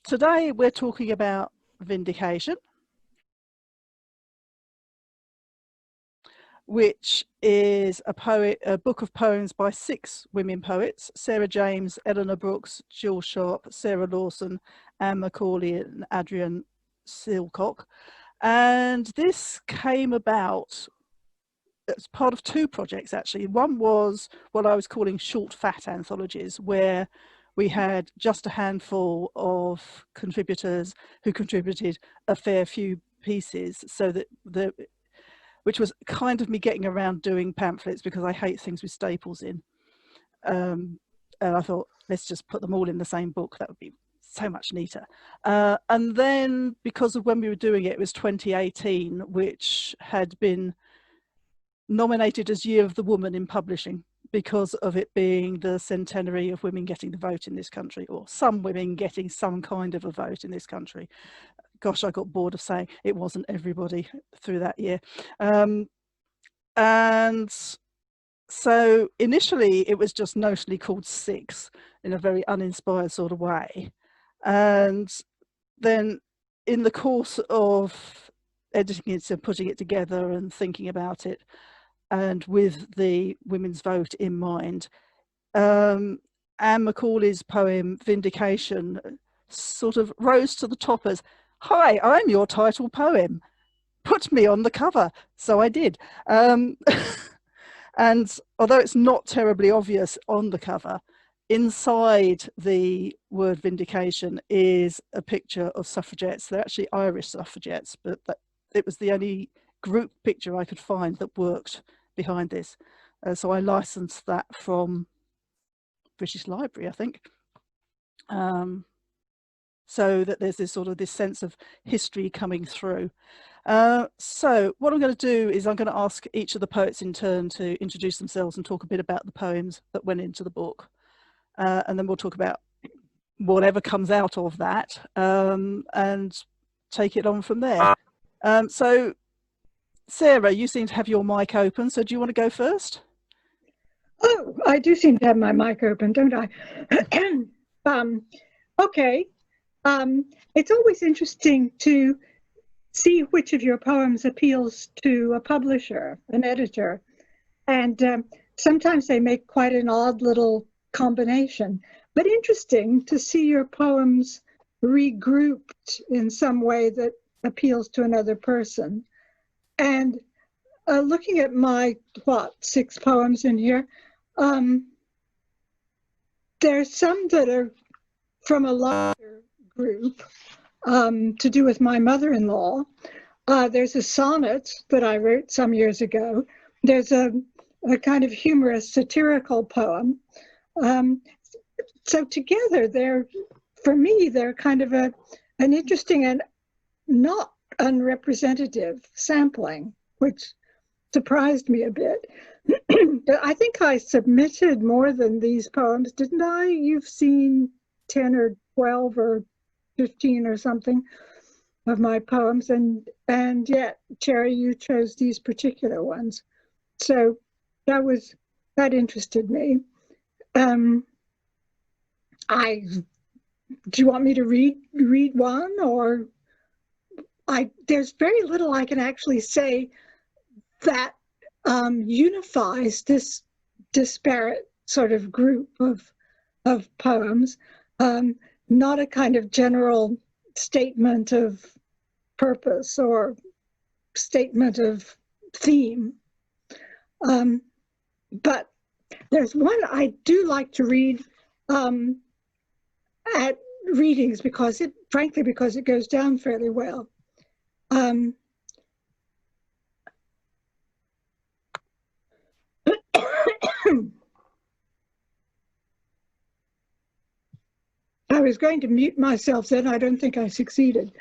Today we're talking about Vindication, which is a book of poems by 6 women poets: Sarah James, Eleanor Brooks, Jill Sharp, Sarah Lawson, Anne Macaulay, and Adrienne Silcock. And this came about as part of 2 projects, actually. One was what I was calling short fat anthologies, where we had just a handful of contributors who contributed a fair few pieces, so that which was kind of me getting around doing pamphlets because I hate things with staples in. And I thought, let's just put them all in the same book. That would be so much neater. And then because of when we were doing it, it was 2018, which had been nominated as Year of the Woman in Publishing because of it being the centenary of women getting the vote in this country, or some women getting some kind of a vote in this country. Gosh, I got bored of saying it wasn't everybody through that year. And so initially it was just notionally called 6 in a very uninspired sort of way. And then in the course of editing it and putting it together and thinking about it, and with the women's vote in mind, Anne Macaulay's poem Vindication sort of rose to the top as, "Hi, I'm your title poem. Put me on the cover." So I did. And although it's not terribly obvious on the cover, inside the word vindication is a picture of suffragettes. They're actually Irish suffragettes, but it was the only group picture I could find that worked behind this. So I licensed that from British Library, I think. So that there's this sort of this sense of history coming through. So what I'm going to do is I'm going to ask each of the poets in turn to introduce themselves and talk a bit about the poems that went into the book. And then we'll talk about whatever comes out of that, and take it on from there. So Sarah, you seem to have your mic open, so do you want to go first? Oh, I do seem to have my mic open, don't I? Okay. It's always interesting to see which of your poems appeals to a publisher, an editor. And sometimes they make quite an odd little combination, but interesting to see your poems regrouped in some way that appeals to another person. And looking at my, 6 poems in here, there's some that are from a larger group to do with my mother-in-law. There's a sonnet that I wrote some years ago. There's a kind of humorous satirical poem. So together, for me, they're kind of an interesting and not unrepresentative sampling, which surprised me a bit. I think I submitted more than these poems, didn't I? You've seen 10 or 12 or 15 or something of my poems, and yet, Cherry, you chose these particular ones. So that interested me. Do you want me to read one, or there's very little I can actually say that unifies this disparate sort of group of poems, not a kind of general statement of purpose or statement of theme. But there's one I do like to read at readings because it goes down fairly well. I was going to mute myself then. I don't think I succeeded.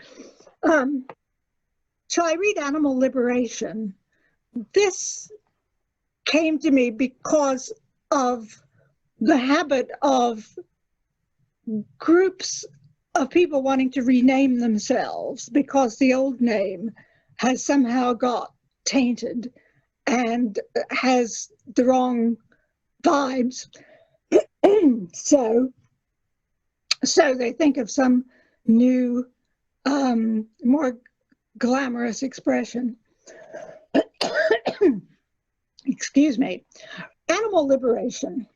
Shall I read Animal Liberation? This came to me because of the habit of groups of people wanting to rename themselves because the old name has somehow got tainted and has the wrong vibes. So So they think of some new, more glamorous expression. Excuse me. Animal liberation.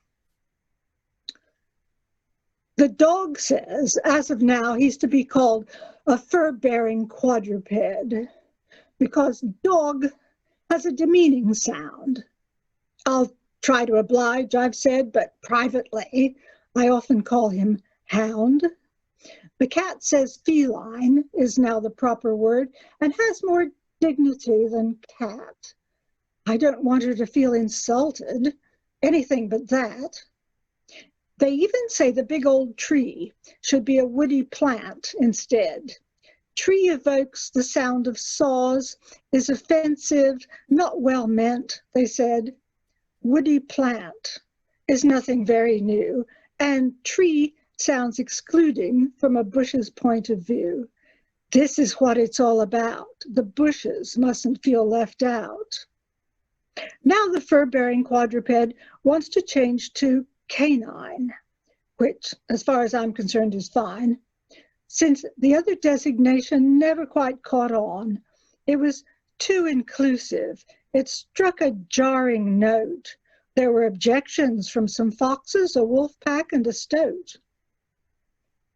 The dog says, as of now, he's to be called a fur-bearing quadruped because dog has a demeaning sound. I'll try to oblige, I've said, but privately, I often call him hound. The cat says feline is now the proper word and has more dignity than cat. I don't want her to feel insulted, anything but that. They even say the big old tree should be a woody plant instead. Tree evokes the sound of saws, is offensive, not well meant, they said. Woody plant is nothing very new, and tree sounds excluding from a bush's point of view. This is what it's all about. The bushes mustn't feel left out. Now the fur-bearing quadruped wants to change to canine, which, as far as I'm concerned, is fine, since the other designation never quite caught on. It was too inclusive. It struck a jarring note. There were objections from some foxes, a wolf pack, and a stoat.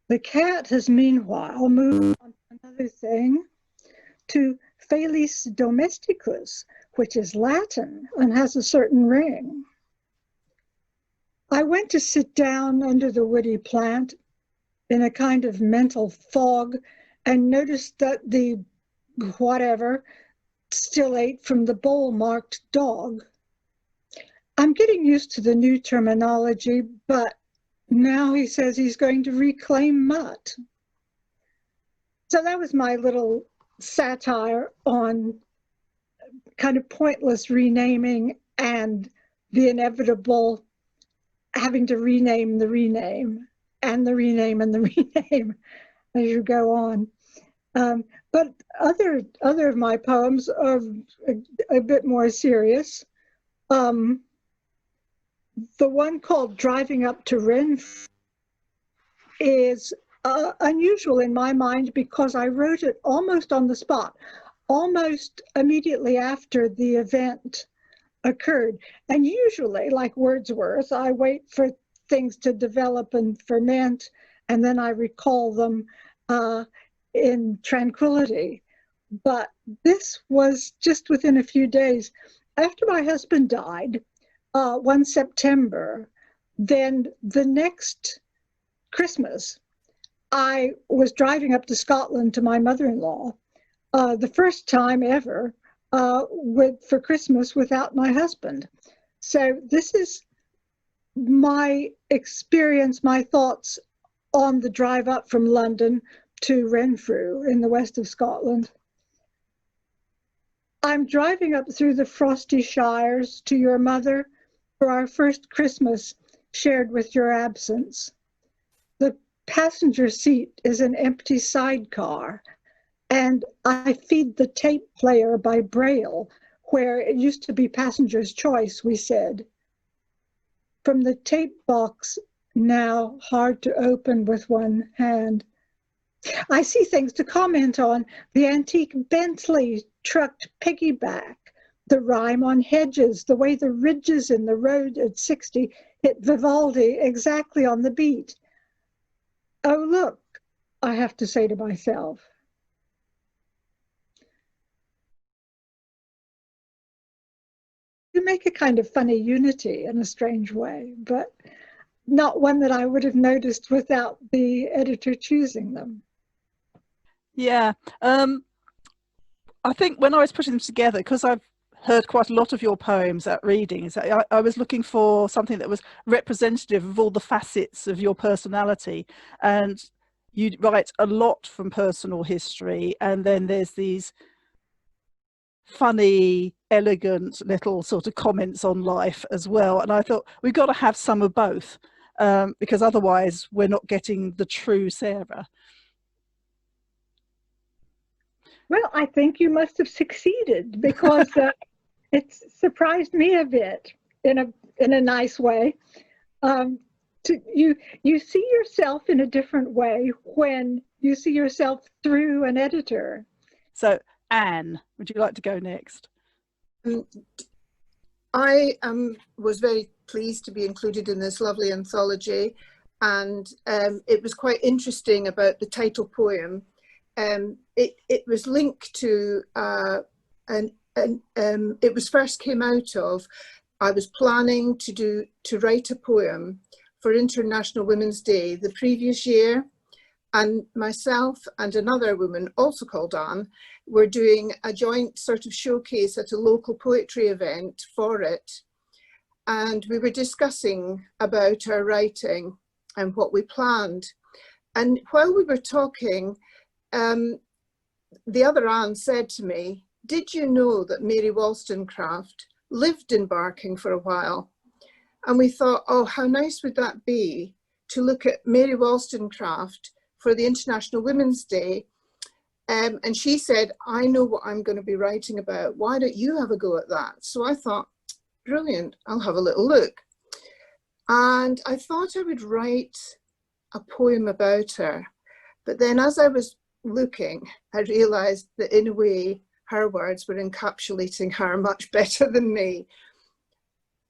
The cat has meanwhile moved on to another thing, to Felis domesticus, which is Latin and has a certain ring. I went to sit down under the woody plant in a kind of mental fog and noticed that the whatever still ate from the bowl marked dog. I'm getting used to the new terminology, but now he says he's going to reclaim mutt. So that was my little satire on kind of pointless renaming and the inevitable having to rename the rename and the rename and the rename as you go on. But other of my poems are a bit more serious. The one called Driving Up to Renfrew is unusual in my mind because I wrote it almost on the spot, almost immediately after the event occurred. And usually, like Wordsworth, I wait for things to develop and ferment, and then I recall them in tranquility. But this was just within a few days. After my husband died, one September, then the next Christmas, I was driving up to Scotland to my mother-in-law, the first time ever for Christmas without my husband. So this is my experience, my thoughts on the drive up from London to Renfrew in the west of Scotland. I'm driving up through the frosty shires to your mother for our first Christmas shared with your absence. The passenger seat is an empty sidecar, and I feed the tape player by Braille, where it used to be passenger's choice, we said. From the tape box, now hard to open with one hand, I see things to comment on: the antique Bentley trucked piggyback, the rhyme on hedges, the way the ridges in the road at 60 hit Vivaldi exactly on the beat. Oh, look, I have to say to myself. You make a kind of funny unity in a strange way, but not one that I would have noticed without the editor choosing them. Yeah, I think when I was putting them together, because I've heard quite a lot of your poems at readings, I was looking for something that was representative of all the facets of your personality. And you write a lot from personal history, and then there's these funny, elegant little sort of comments on life as well. And I thought we've got to have some of both, because otherwise we're not getting the true Sarah. Well, I think you must have succeeded, because it's surprised me a bit in a nice way to you see yourself in a different way when you see yourself through an editor. So, Anne, would you like to go next? I was very pleased to be included in this lovely anthology, and it was quite interesting about the title poem. It was linked to it was first came out of, I was planning to write a poem for International Women's Day the previous year, and myself and another woman, also called Anne, were doing a joint sort of showcase at a local poetry event for it. And we were discussing about our writing and what we planned. And while we were talking, the other Anne said to me, "Did you know that Mary Wollstonecraft lived in Barking for a while?" And we thought, oh, how nice would that be to look at Mary Wollstonecraft for the International Women's Day. And she said, "I know what I'm going to be writing about. Why don't you have a go at that?" So I thought, brilliant, I'll have a little look. And I thought I would write a poem about her. But then as I was looking, I realized that in a way, her words were encapsulating her much better than me.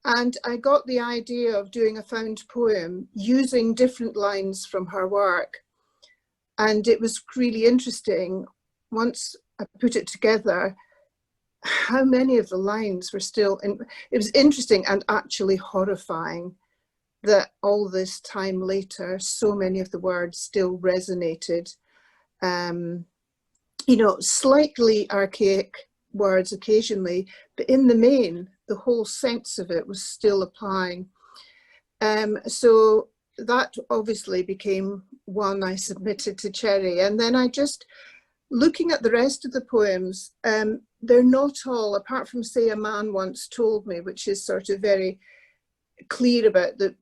And I got the idea of doing a found poem using different lines from her work. And it was really interesting, once I put it together, how many of the lines were still in. It was interesting and actually horrifying that all this time later, so many of the words still resonated. You know, slightly archaic words occasionally, but in the main, the whole sense of it was still applying. So that obviously became one I submitted to Cherry. And then I just, looking at the rest of the poems, they're not all, apart from say A Man Once Told Me, which is sort of very clear about the,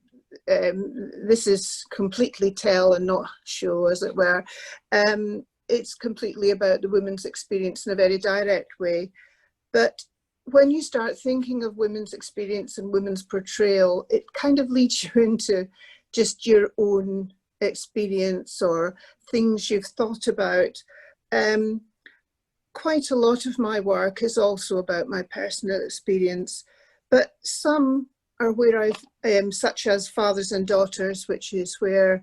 this is completely tell and not show, as it were. It's completely about the women's experience in a very direct way. But when you start thinking of women's experience and women's portrayal, it kind of leads you into just your own experience or things you've thought about. Quite a lot of my work is also about my personal experience, but some are where I've, such as Fathers and Daughters, which is where,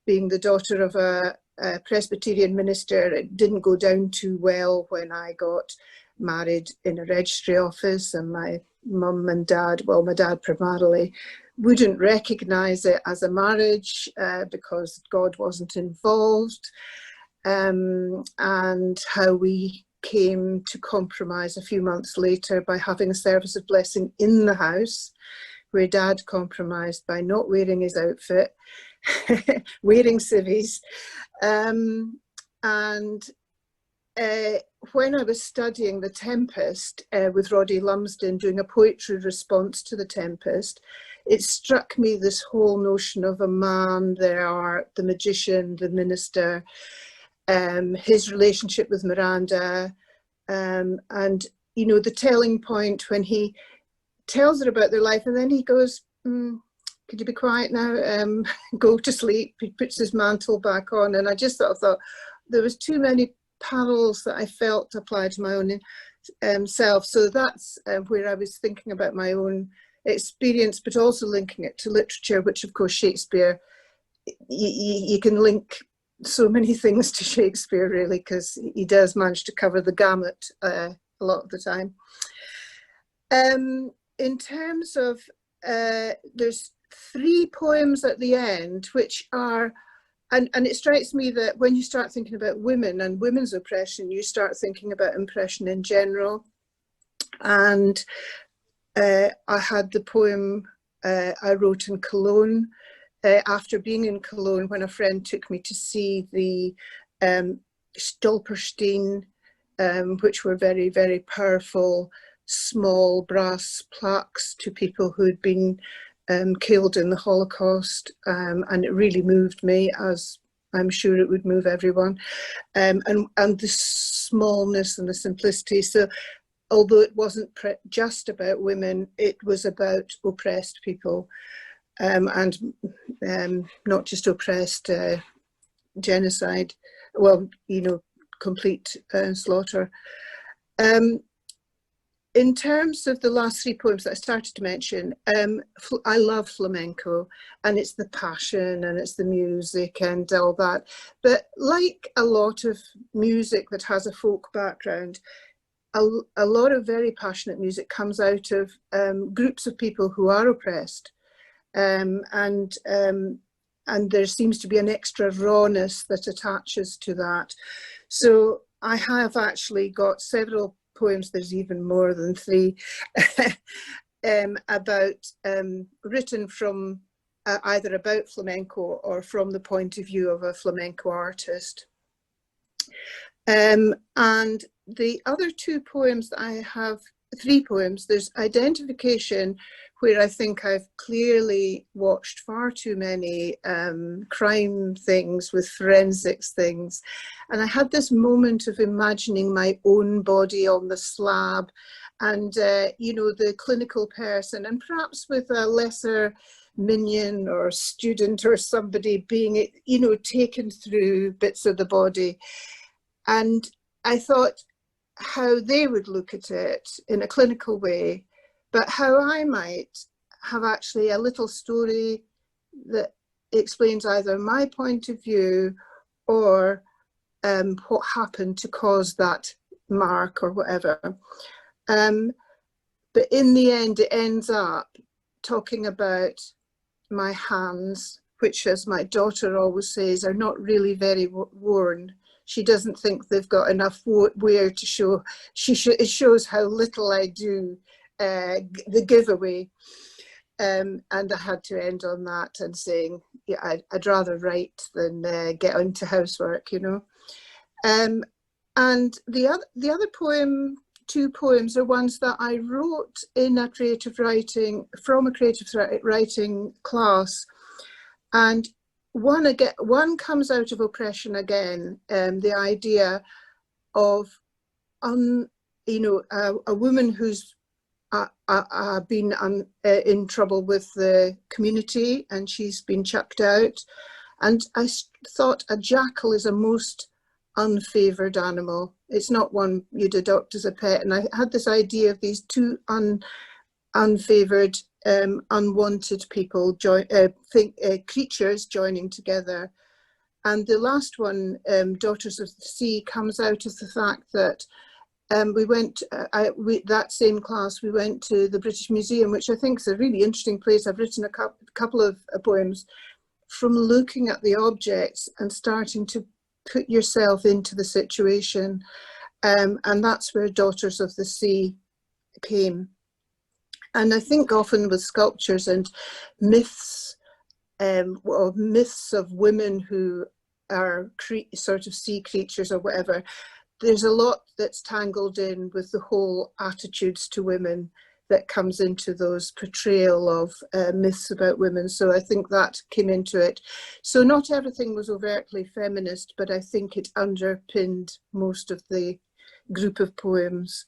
being the daughter of a Presbyterian minister, it didn't go down too well when I got married in a registry office, and my mum and dad, well, my dad primarily, wouldn't recognise it as a marriage because God wasn't involved, and how we came to compromise a few months later by having a service of blessing in the house, where Dad compromised by not wearing his outfit, wearing civvies. When I was studying The Tempest with Roddy Lumsden, doing a poetry response to The Tempest, it struck me this whole notion of a man, their art, the magician, the minister, his relationship with Miranda, and, you know, the telling point when he tells her about their life and then he goes, could you be quiet now, go to sleep. He puts his mantle back on, and I just sort of thought there was too many parallels that I felt applied to my own self. So that's where I was thinking about my own experience, but also linking it to literature, which of course Shakespeare, you can link so many things to Shakespeare really, because he does manage to cover the gamut a lot of the time. In terms of, there's 3 poems at the end, which are, and it strikes me that when you start thinking about women and women's oppression, you start thinking about oppression in general. And I had the poem I wrote in Cologne, after being in Cologne when a friend took me to see the Stolperstein, which were very, very powerful small brass plaques to people who'd been killed in the Holocaust, and it really moved me, as I'm sure it would move everyone, and the smallness and the simplicity. So although it wasn't just about women, it was about oppressed people. and not just oppressed, genocide, well, you know, complete slaughter. In terms of the last three poems that I started to mention, I love flamenco, and it's the passion and it's the music and all that. But like a lot of music that has a folk background, a lot of very passionate music comes out of groups of people who are oppressed. And there seems to be an extra rawness that attaches to that. So I have actually got several poems, there's even more than three, about written from either about flamenco or from the point of view of a flamenco artist. And the other two poems that I have, three poems, there's Identification, where I think I've clearly watched far too many crime things with forensics things. And I had this moment of imagining my own body on the slab and, you know, the clinical person, and perhaps with a lesser minion or student or somebody being, you know, taken through bits of the body. And I thought how they would look at it in a clinical way, but how I might have actually a little story that explains either my point of view or what happened to cause that mark or whatever. But in the end, it ends up talking about my hands, which, as my daughter always says, are not really very worn. She doesn't think they've got enough wear to show. It shows how little I do the giveaway. And I had to end on that and saying, yeah, I'd rather write than get into housework, you know. And the other poem, two poems, are ones that I wrote in a creative writing, from a creative writing class. And one comes out of oppression again, the idea of, you know, a woman who's been in trouble with the community and she's been chucked out. And I thought a jackal is a most unfavoured animal. It's not one you'd adopt as a pet. And I had this idea of these two unfavoured, unwanted people, creatures joining together. And the last one, Daughters of the Sea, comes out of the fact that we went, that same class, we went to the British Museum, which I think is a really interesting place. I've written a couple of poems from looking at the objects and starting to put yourself into the situation. And that's where Daughters of the Sea came. And I think often with sculptures and myths, or myths of women who are sort of sea creatures or whatever, there's a lot that's tangled in with the whole attitudes to women that comes into those portrayal of myths about women. So I think that came into it. So not everything was overtly feminist, but I think it underpinned most of the group of poems.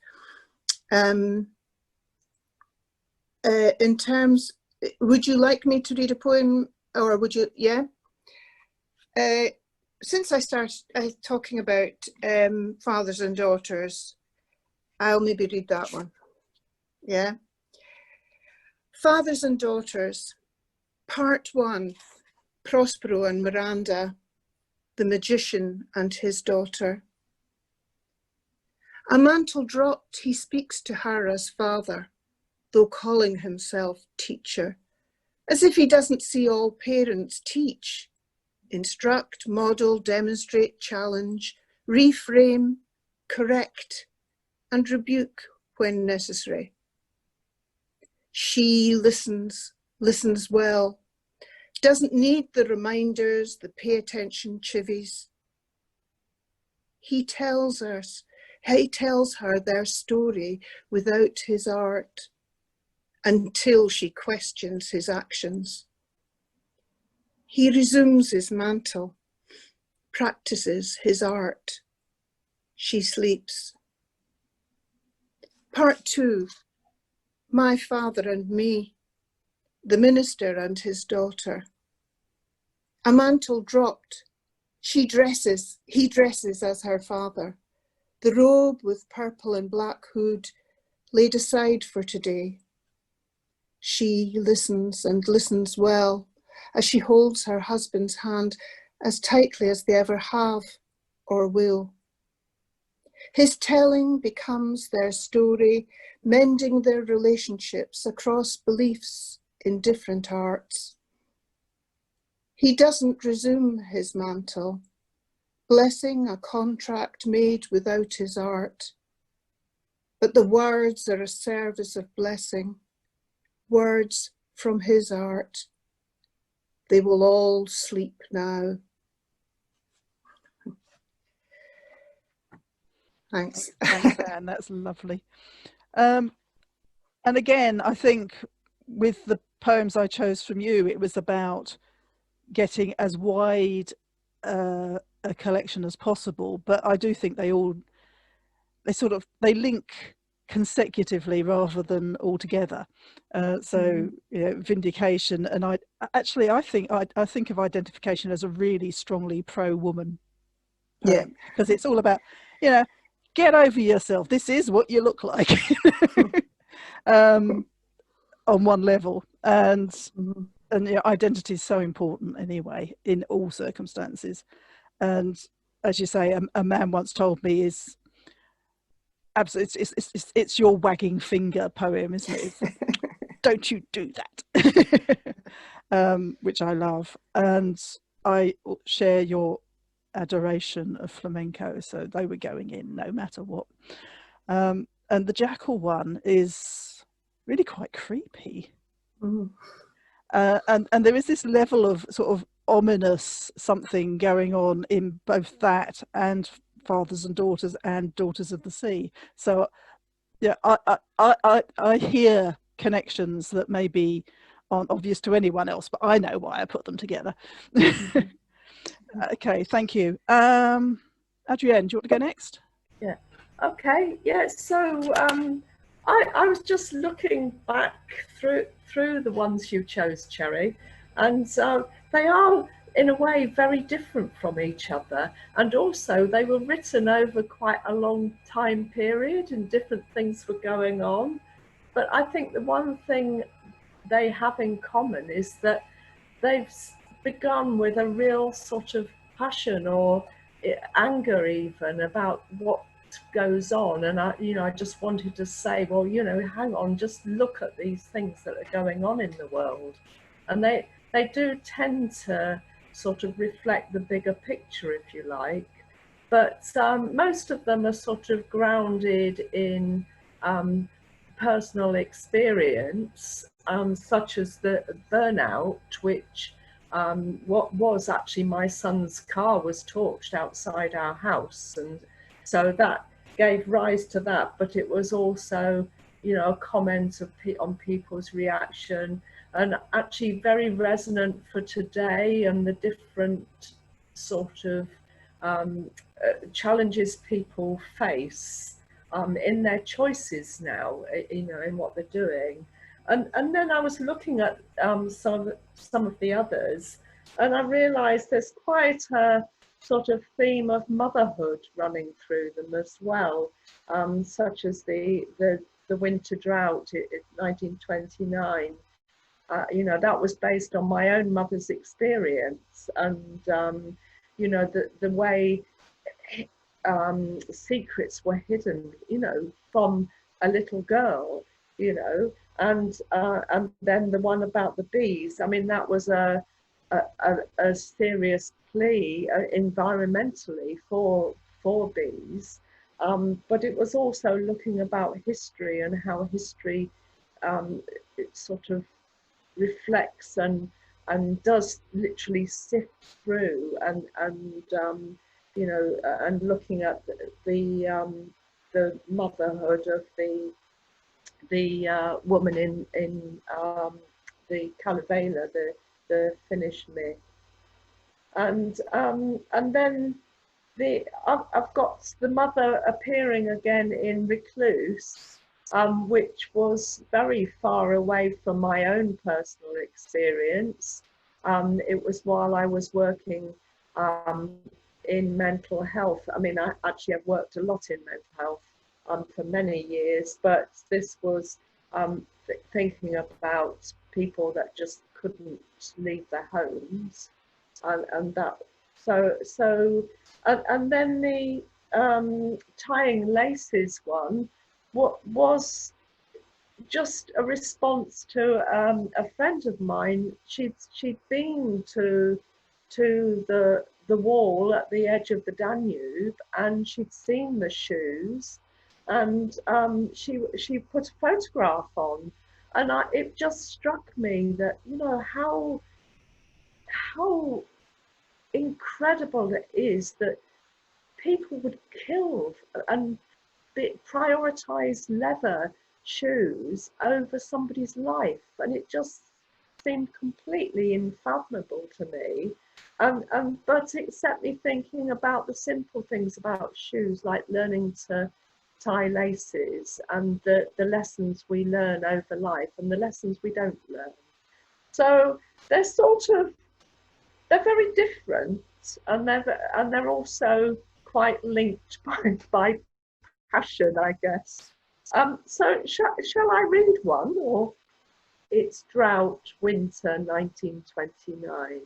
In terms, would you like me to read a poem, or would you, yeah? Since I started talking about fathers and daughters, I'll maybe read that one. Yeah. Fathers and Daughters, Part 1, Prospero and Miranda, the magician and his daughter. A mantle dropped, he speaks to her as father, though calling himself teacher, as if he doesn't see all parents teach. Instruct, model, demonstrate, challenge, reframe, correct, and rebuke when necessary. She listens well, doesn't need the reminders, the pay attention chivies. He tells her their story without his art, until she questions his actions. He resumes his mantle, practices his art. She sleeps. Part 2, My Father and Me, the minister and his daughter. A mantle dropped. He dresses as her father. The robe with purple and black hood laid aside for today. She listens and listens well as she holds her husband's hand as tightly as they ever have or will. His telling becomes their story, mending their relationships across beliefs in different arts. He doesn't resume his mantle, blessing a contract made without his art. But the words are a service of blessing, words from his art. They will all sleep now. Thanks. Thanks, Anne. That's lovely. And again, I think with the poems I chose from you, it was about getting as wide a collection as possible. But I do think they link consecutively rather than all together. So you know, Vindication, and I think of Identification as a really strongly pro-woman poem, because it's all about, you know, get over yourself. This is what you look like. On one level, and you know, identity is so important anyway in all circumstances. And as you say, a man once told me, is absolutely, it's your wagging finger poem, isn't it? It's, don't you do that. Which I love, and I share your adoration of flamenco, so they were going in no matter what. And the jackal one is really quite creepy. And there is this level of sort of ominous something going on in both that and Fathers and Daughters and Daughters of the Sea. So yeah, I hear connections that maybe aren't obvious to anyone else, but I know why I put them together. Okay, thank you. Adrienne, do you want to go next? Yeah. Okay. Yeah. So I was just looking back through the ones you chose, Cherry, and they are in a way very different from each other, and also they were written over quite a long time period and different things were going on. But I think the one thing they have in common is that they've begun with a real sort of passion or anger even about what goes on. And I just wanted to say, well, you know, hang on, just look at these things that are going on in the world. And they do tend to sort of reflect the bigger picture, if you like. But most of them are sort of grounded in personal experience, such as the burnout, which what was actually my son's car was torched outside our house, and so that gave rise to that. But it was also, you know, a comment on people's reaction, and actually very resonant for today and the different sort of challenges people face in their choices now, you know, in what they're doing. And then I was looking at some of the others, and I realized there's quite a sort of theme of motherhood running through them as well, such as the winter drought in 1929. You know, that was based on my own mother's experience, and you know, the way secrets were hidden, you know, from a little girl, you know. And then the one about the bees, I mean, that was a serious plea environmentally for bees, but it was also looking about history and how history it sort of reflects and does literally sift through and you know, and looking at the motherhood of the woman in the Kalevala, the Finnish myth, and then I've got the mother appearing again in Recluse, which was very far away from my own personal experience. It was while I was working in mental health. I mean, I actually have worked a lot in mental health for many years, but this was thinking about people that just couldn't leave their homes, and that. And then the tying laces one, what was just a response to a friend of mine. She'd been to the wall at the edge of the Danube, and she'd seen the shoes, and she put a photograph on, and it just struck me that, you know, how incredible it is that people would kill and prioritize leather shoes over somebody's life, and it just seemed completely unfathomable to me. But it set me thinking about the simple things about shoes, like learning to tie laces, and the lessons we learn over life and the lessons we don't learn. So they're they're very different, and they're also quite linked by passion, I guess. So shall I read one? Or it's Drought, Winter, 1929.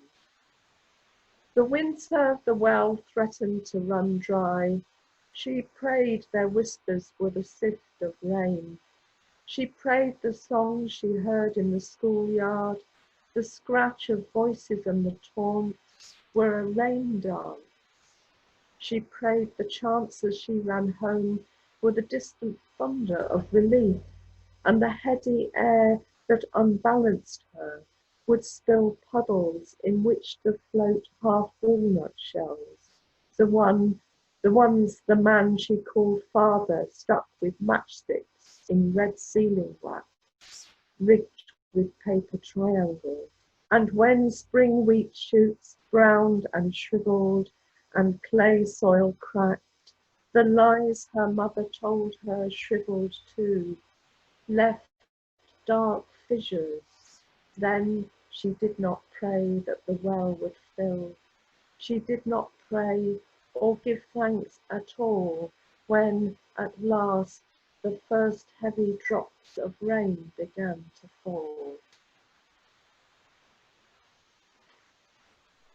The winter the well threatened to run dry. She prayed their whispers were the sift of rain. She prayed the songs she heard in the schoolyard, the scratch of voices and the taunts were a rain dance. She prayed the chants as she ran home were the distant thunder of relief, and the heady air that unbalanced her would spill puddles in which to float half walnut shells, the ones the man she called father stuck with matchsticks in red sealing wax, rigged with paper triangles. And when spring wheat shoots browned and shriveled and clay soil cracked, the lies her mother told her shriveled too, left dark fissures. Then she did not pray that the well would fill. She did not pray or give thanks at all when at last the first heavy drops of rain began to fall.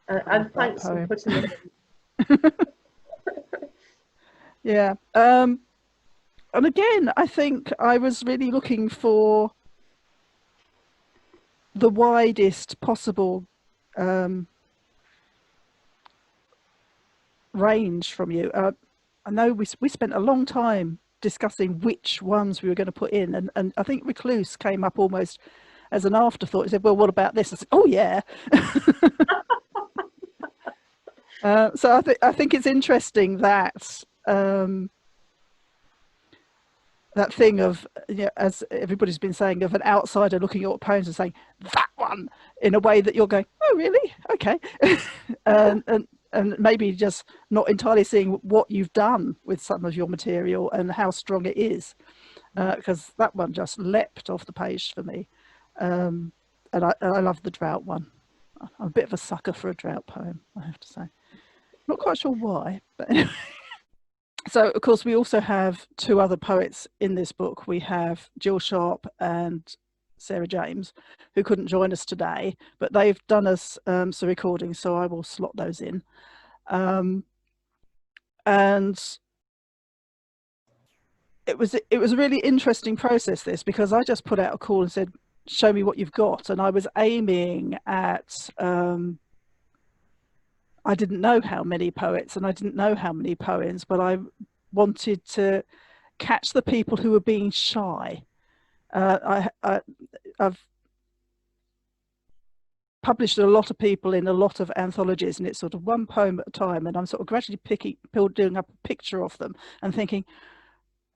And thanks for putting it in. Yeah. And again, I think I was really looking for the widest possible range from you. I know we spent a long time discussing which ones we were going to put in, and I think Recluse came up almost as an afterthought. He said, well, what about this? I said, oh yeah. So I think it's interesting that that thing of, you know, as everybody's been saying, of an outsider looking at poems and saying that one in a way that you're going, oh really, okay. And maybe just not entirely seeing what you've done with some of your material and how strong it is, because that one just leapt off the page for me. And I love the drought one. I'm a bit of a sucker for a drought poem, I have to say. Not quite sure why, but anyway. So, of course, we also have two other poets in this book. We have Jill Sharp and Sarah James, who couldn't join us today, but they've done us some recordings, so I will slot those in. And it was a really interesting process, this, because I just put out a call and said, show me what you've got. And I was aiming at... I didn't know how many poets and I didn't know how many poems, but I wanted to catch the people who were being shy. I've published a lot of people in a lot of anthologies, and it's sort of one poem at a time, and I'm sort of gradually building up a picture of them and thinking,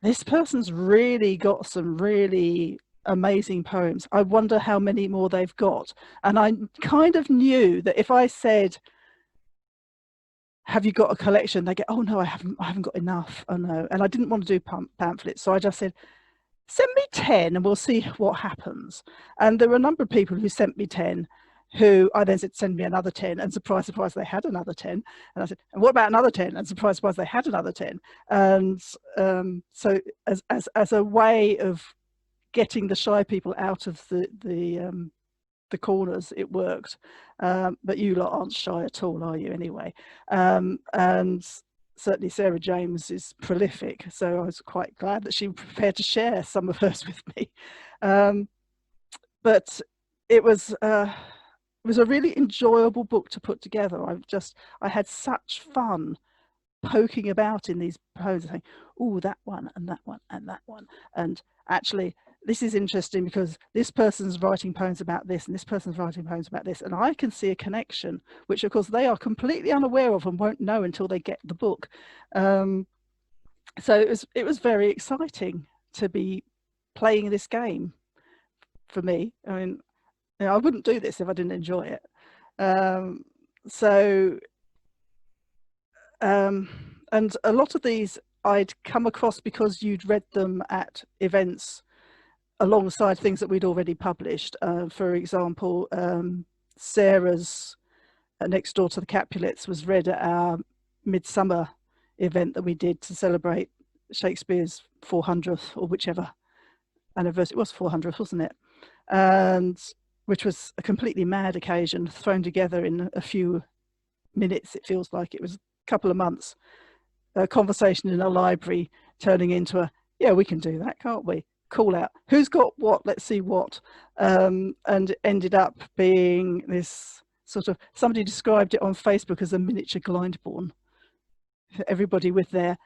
this person's really got some really amazing poems. I wonder how many more they've got. And I kind of knew that if I said, have you got a collection? They get, oh no, I haven't got enough. Oh no. And I didn't want to do pamphlets. So I just said, send me 10 and we'll see what happens. And there were a number of people who sent me 10, who I then said, send me another 10, and surprise, surprise, they had another 10. And I said, and what about another 10? And surprise, surprise, they had another 10. And so as a way of getting the shy people out of the corners, it worked. But you lot aren't shy at all, are you, anyway? And certainly Sarah James is prolific, so I was quite glad that she was prepared to share some of hers with me. But it was a really enjoyable book to put together. I had such fun poking about in these poems, saying, oh, that one and that one and that one, and actually this is interesting because this person's writing poems about this and this person's writing poems about this, and I can see a connection, which of course they are completely unaware of and won't know until they get the book. So it was very exciting to be playing this game for me. I mean, you know, I wouldn't do this if I didn't enjoy it. And a lot of these I'd come across because you'd read them at events alongside things that we'd already published. For example, Sarah's Next Door to the Capulets was read at our midsummer event that we did to celebrate Shakespeare's 400th or whichever anniversary. It was 400th, wasn't it? And which was a completely mad occasion thrown together in a few minutes. It feels like it was a couple of months. A conversation in a library turning into a, yeah, we can do that, can't we? Call out, who's got what, let's see what. And it ended up being this sort of, somebody described it on Facebook as a miniature Glyndebourne. Everybody with their,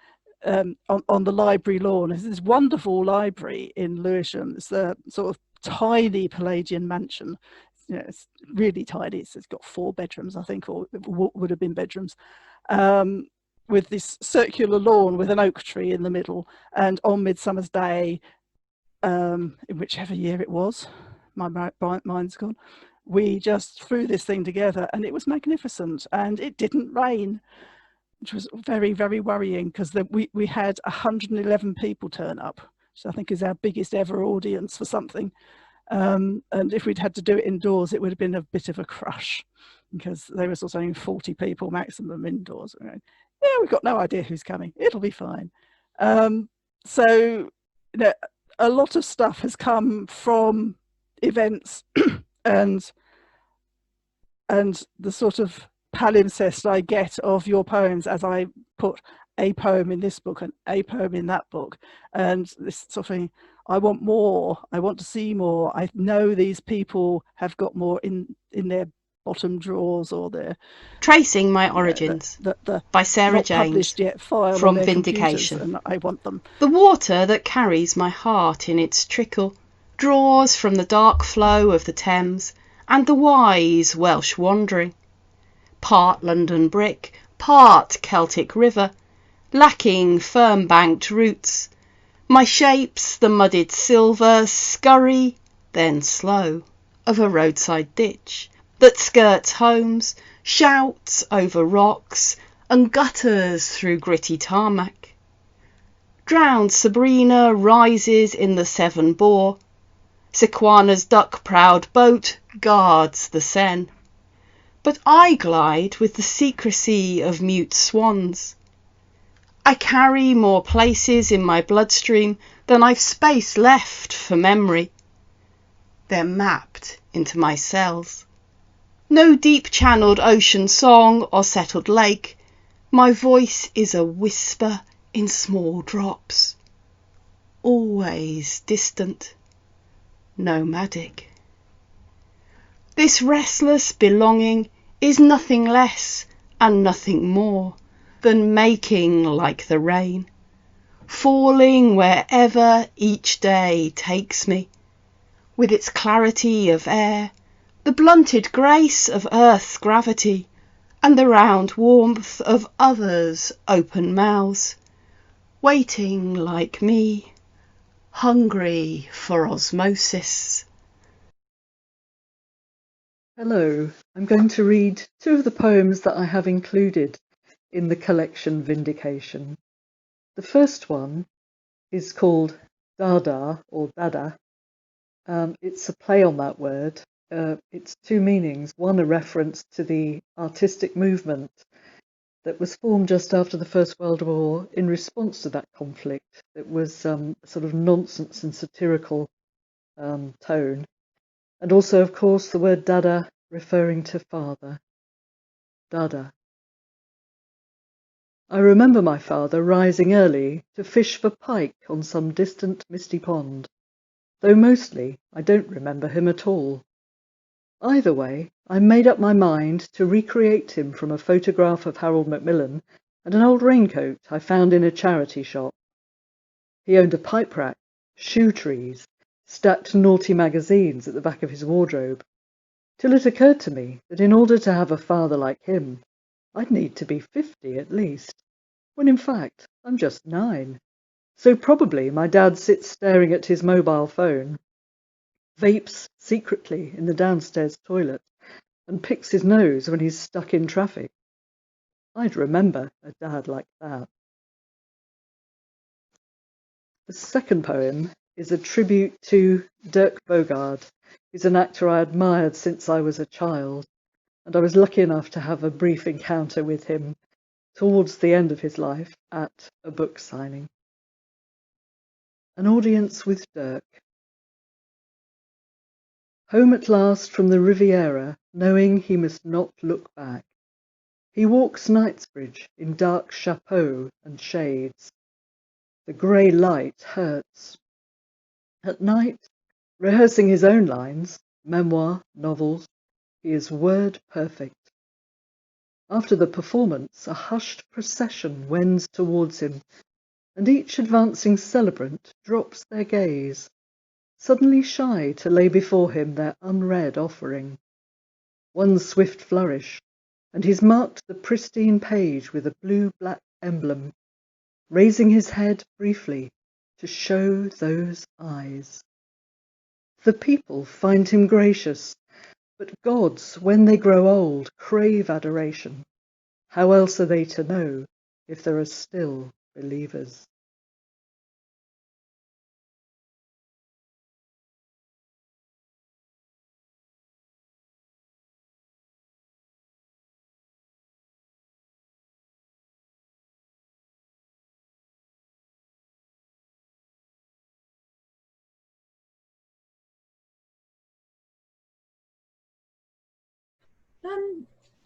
on the library lawn. It's this wonderful library in Lewisham. It's a sort of tiny Palladian mansion. You know, it's really tiny. It's got 4 bedrooms, I think, or would have been bedrooms. With this circular lawn with an oak tree in the middle, and on Midsummer's Day, in whichever year it was, my mind's gone, we just threw this thing together and it was magnificent, and it didn't rain, which was very, very worrying, because we had 111 people turn up, which I think is our biggest ever audience for something. And if we'd had to do it indoors, it would have been a bit of a crush, because they were sort of saying 40 people maximum indoors. Yeah, we've got no idea who's coming. It'll be fine. So, you know, a lot of stuff has come from events and the sort of palimpsest I get of your poems as I put a poem in this book and a poem in that book, and this sort of thing. I want more. I want to see more. I know these people have got more in their bottom drawers, or their Tracing My Origins by Sarah James yet file from Vindication. And I want them. The water that carries my heart in its trickle draws from the dark flow of the Thames and the wise Welsh wandering. Part London brick, part Celtic river, lacking firm-banked roots. My shapes the mudded silver, scurry, then slow, of a roadside ditch that skirts homes, shouts over rocks, and gutters through gritty tarmac. Drowned Sabrina rises in the Severn Bore. Sequana's duck-prowed boat guards the Seine. But I glide with the secrecy of mute swans. I carry more places in my bloodstream than I've space left for memory. They're mapped into my cells. No deep-channeled ocean song or settled lake. My voice is a whisper in small drops. Always distant, nomadic. This restless belonging is nothing less and nothing more than making like the rain, falling wherever each day takes me, with its clarity of air, the blunted grace of Earth's gravity, and the round warmth of others' open mouths, waiting like me, hungry for osmosis. Hello, I'm going to read 2 of the poems that I have included in the collection Vindication. The first one is called Dada or Dada. It's a play on that word. It's two meanings. One, a reference to the artistic movement that was formed just after the First World War in response to that conflict. It was sort of nonsense and satirical tone. And also, of course, the word Dada referring to father. Dada. I remember my father rising early to fish for pike on some distant misty pond, though mostly I don't remember him at all. Either way, I made up my mind to recreate him from a photograph of Harold Macmillan and an old raincoat I found in a charity shop. He owned a pipe rack, shoe trees, stacked naughty magazines at the back of his wardrobe, till it occurred to me that in order to have a father like him, I'd need to be 50 at least, when in fact I'm just 9. So probably my dad sits staring at his mobile phone, vapes secretly in the downstairs toilet, and picks his nose when he's stuck in traffic. I'd remember a dad like that. The second poem is a tribute to Dirk Bogarde. He's an actor I admired since I was a child, and I was lucky enough to have a brief encounter with him towards the end of his life at a book signing. An audience with Dirk. Home at last from the Riviera, knowing he must not look back. He walks Knightsbridge in dark chapeau and shades. The grey light hurts. At night, rehearsing his own lines, memoir, novels, he is word perfect. After the performance, a hushed procession wends towards him, and each advancing celebrant drops their gaze, suddenly shy to lay before him their unread offering. One swift flourish, and he's marked the pristine page with a blue-black emblem, raising his head briefly to show those eyes. The people find him gracious, but gods, when they grow old, crave adoration. How else are they to know if there are still believers?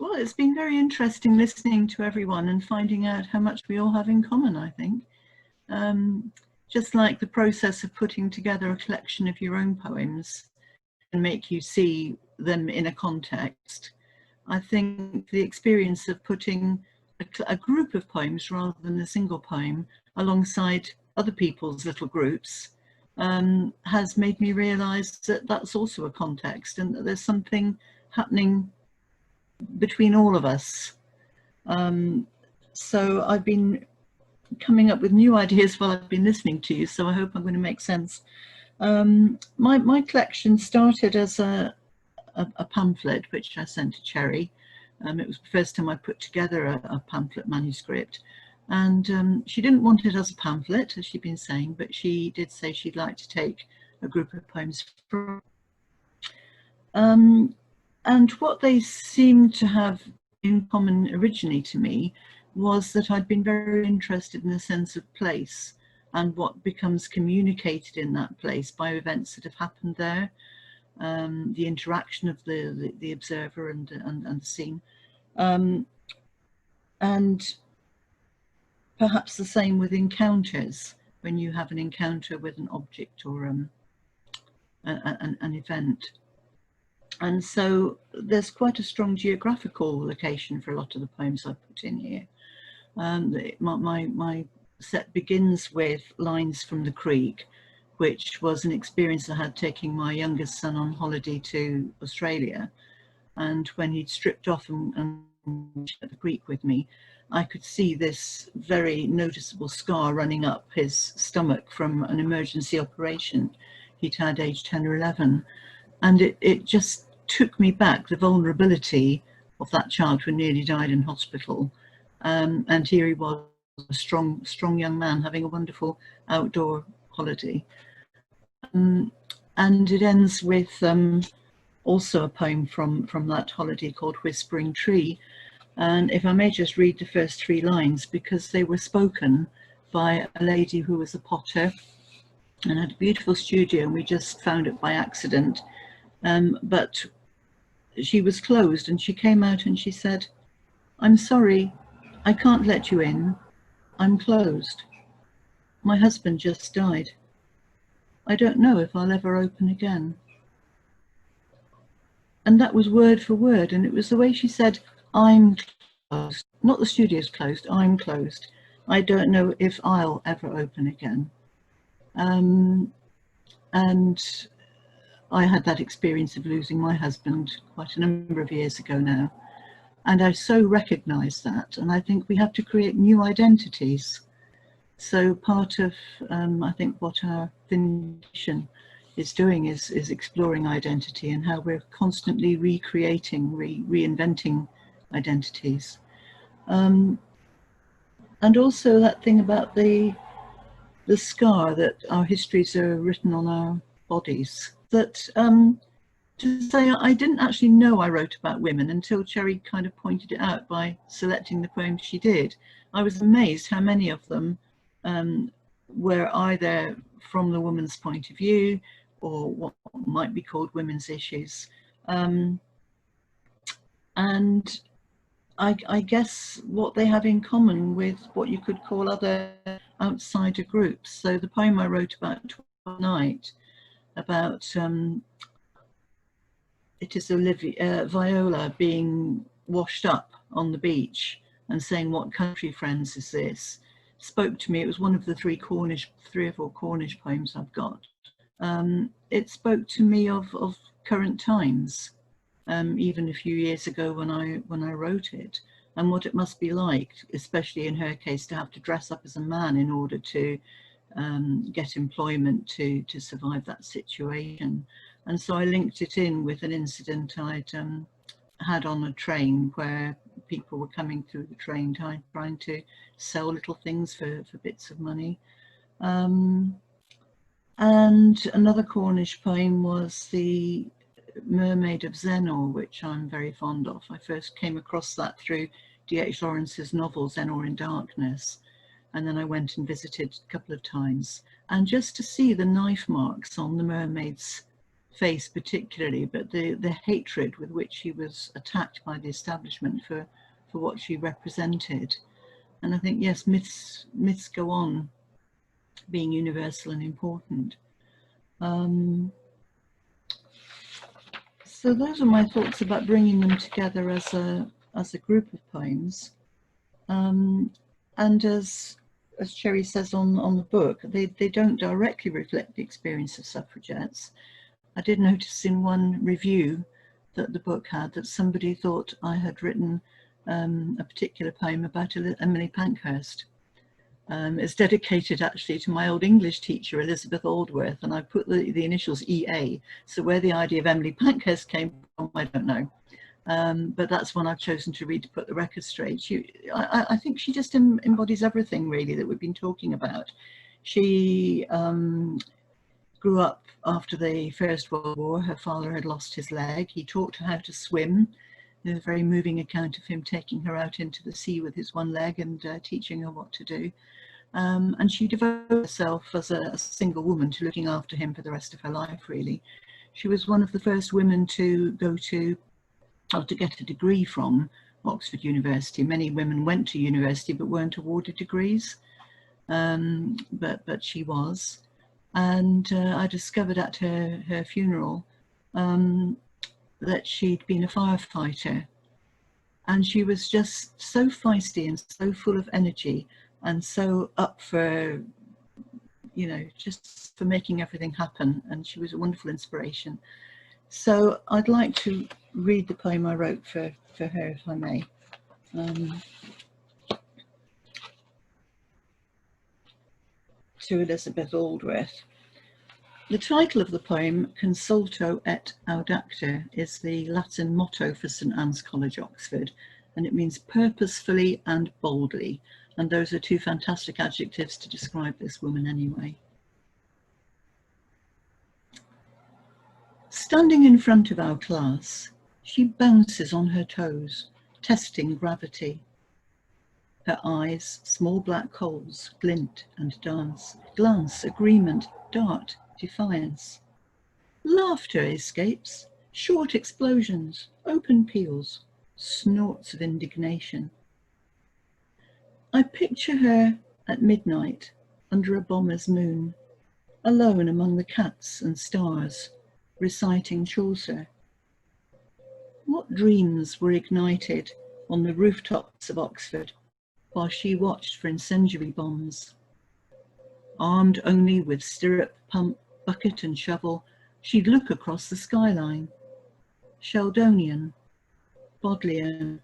Well, it's been very interesting listening to everyone and finding out how much we all have in common, I think. Just like the process of putting together a collection of your own poems and make you see them in a context, I think the experience of putting a group of poems rather than a single poem alongside other people's little groups has made me realise that that's also a context and that there's something happening between all of us. So I've been coming up with new ideas while I've been listening to you, so I hope I'm going to make sense. My collection started as a pamphlet which I sent to Cherry. It was the first time I put together a pamphlet manuscript, and she didn't want it as a pamphlet, as she'd been saying, but she did say she'd like to take a group of poems from. And what they seemed to have in common originally to me was that I'd been very interested in the sense of place and what becomes communicated in that place by events that have happened there, the interaction of the observer and the scene, and perhaps the same with encounters, when you have an encounter with an object or an event. And so there's quite a strong geographical location for a lot of the poems I put in here. My set begins with lines from the creek, which was an experience I had taking my youngest son on holiday to Australia. And when he'd stripped off and at the creek with me, I could see this very noticeable scar running up his stomach from an emergency operation he'd had aged 10 or 11. And it just took me back, the vulnerability of that child who nearly died in hospital. And here he was, a strong young man having a wonderful outdoor holiday. And it ends with also a poem from that holiday called Whispering Tree. And if I may just read the first 3 lines, because they were spoken by a lady who was a potter and had a beautiful studio, and we just found it by accident. But she was closed, and she came out and she said, "I'm sorry, I can't let you in. I'm closed. My husband just died. I don't know if I'll ever open again." And that was word for word, and it was the way she said, "I'm closed, not the studio's closed, I'm closed. I don't know if I'll ever open again." And I had that experience of losing my husband quite a number of years ago now. And I so recognise that. And I think we have to create new identities. So part of, I think, what our vindication is doing is exploring identity and how we're constantly recreating, reinventing identities. And also that thing about the scar that our histories are written on our bodies. That to say, I didn't actually know I wrote about women until Cherry kind of pointed it out by selecting the poems she did. I was amazed how many of them were either from the woman's point of view or what might be called women's issues. And I guess what they have in common with what you could call other outsider groups. So the poem I wrote about Twelfth Night, about it is Olivia, Viola being washed up on the beach and saying, "What country, friends, is this?" spoke to me. It was one of the 3 or 4 Cornish poems I've got. It spoke to me of current times, even a few years ago when I wrote it, and what it must be like, especially in her case, to have to dress up as a man in order to get employment to survive that situation. And so I linked it in with an incident I'd had on a train where people were coming through the train trying to sell little things for bits of money. And another Cornish poem was the Mermaid of Zennor, which I'm very fond of. I first came across that through D.H. Lawrence's novel Zennor in Darkness, and then I went and visited a couple of times. And just to see the knife marks on the mermaid's face particularly, but the hatred with which she was attacked by the establishment for what she represented. And I think, yes, myths go on being universal and important. So those are my thoughts about bringing them together as a group of poems. And as Cherry says on the book, they don't directly reflect the experience of suffragettes. I did notice in one review that the book had that somebody thought I had written a particular poem about Emily Pankhurst. It's dedicated actually to my old English teacher, Elizabeth Aldworth, and I put the initials EA. So where the idea of Emily Pankhurst came from, I don't know. But that's one I've chosen to read to put the record straight. I think she just embodies everything really that we've been talking about. She grew up after the First World War. Her father had lost his leg. He taught her how to swim. There's a very moving account of him taking her out into the sea with his one leg and teaching her what to do. And she devoted herself as a single woman to looking after him for the rest of her life, really. She was one of the first women to go to, or to get a degree from Oxford University. Many women went to university but weren't awarded degrees, but she was. And I discovered at her funeral that she'd been a firefighter, and she was just so feisty and so full of energy and so up for, you know, just for making everything happen, and she was a wonderful inspiration. So I'd like to read the poem I wrote for her, if I may. To Elizabeth Aldworth. The title of the poem, Consulto et Audacta, is the Latin motto for St Anne's College, Oxford, and it means purposefully and boldly. And those are 2 fantastic adjectives to describe this woman anyway. Standing in front of our class, she bounces on her toes, testing gravity. Her eyes, small black holes, glint and dance, glance, agreement, dart, defiance. Laughter escapes, short explosions, open peals, snorts of indignation. I picture her at midnight under a bomber's moon, alone among the cats and stars, reciting Chaucer. What dreams were ignited on the rooftops of Oxford while she watched for incendiary bombs? Armed only with stirrup, pump, bucket and shovel, she'd look across the skyline. Sheldonian, Bodleian.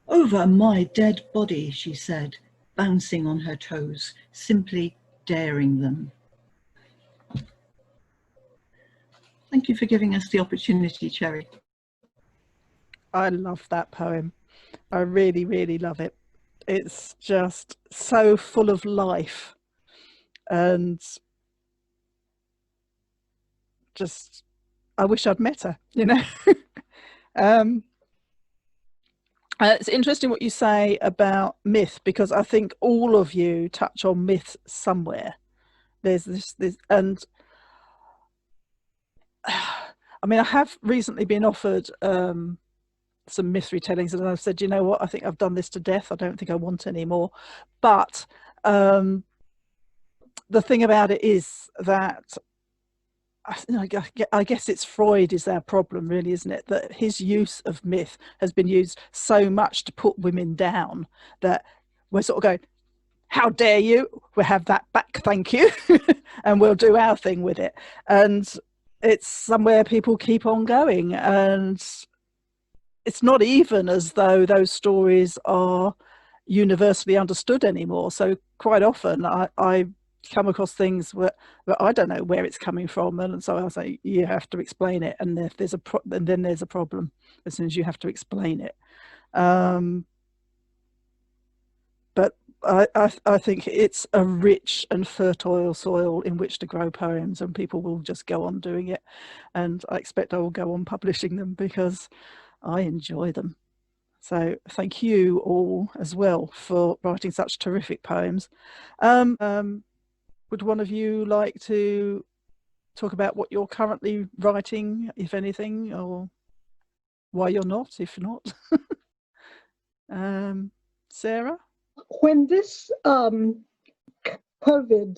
Over my dead body, she said, bouncing on her toes, simply daring them. Thank you for giving us the opportunity, Cherry. I love that poem. I really, really love it. It's just so full of life, and just, I wish I'd met her, you know. It's interesting what you say about myth, because I think all of you touch on myth somewhere. There's this, and I mean, I have recently been offered some myth retellings, and I've said, you know what, I think I've done this to death. I don't think I want any more. But the thing about it is that I guess it's Freud is our problem, really, isn't it? That his use of myth has been used so much to put women down that we're sort of going, how dare you? We'll have that back, thank you. And we'll do our thing with it. And it's somewhere people keep on going. And it's not even as though those stories are universally understood anymore. So quite often I come across things where I don't know where it's coming from, and so I say, you have to explain it, and if there's then there's a problem as soon as you have to explain it. But I think it's a rich and fertile soil in which to grow poems, and people will just go on doing it, and I expect I will go on publishing them because I enjoy them. So thank you all as well for writing such terrific poems. Would one of you like to talk about what you're currently writing, if anything, or why you're not, if not? Sarah? When this COVID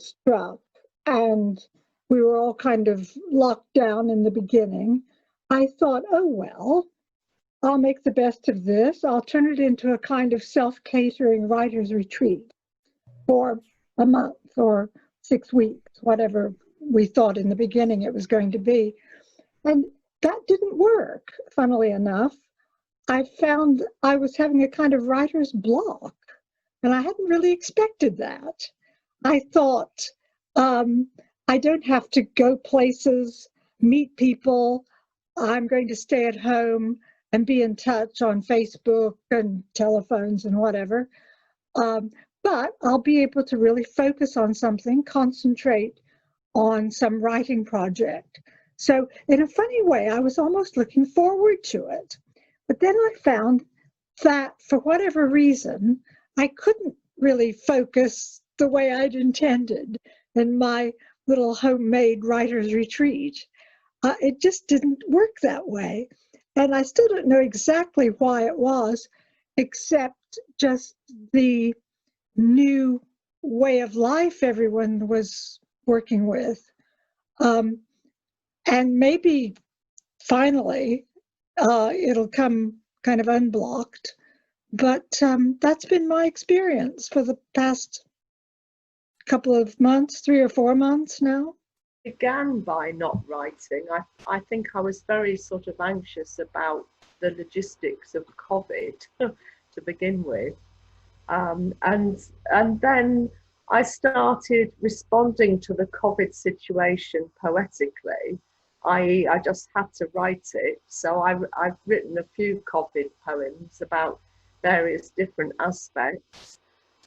struck and we were all kind of locked down in the beginning, I thought, oh, well, I'll make the best of this. I'll turn it into a kind of self-catering writer's retreat for a month or 6 weeks, whatever we thought in the beginning it was going to be. And that didn't work, funnily enough. I found I was having a kind of writer's block, and I hadn't really expected that. I thought, I don't have to go places, meet people. I'm going to stay at home and be in touch on Facebook and telephones and whatever. But I'll be able to really focus on something, concentrate on some writing project. So in a funny way, I was almost looking forward to it. But then I found that for whatever reason, I couldn't really focus the way I'd intended in my little homemade writer's retreat. It just didn't work that way. And I still don't know exactly why it was, except just the new way of life everyone was working with. And maybe finally it'll come kind of unblocked. But that's been my experience for the past couple of months, 3 or 4 months now. Began by not writing. I think I was very sort of anxious about the logistics of COVID to begin with. And then I started responding to the COVID situation poetically, i.e. I just had to write it. So I've written a few COVID poems about various different aspects.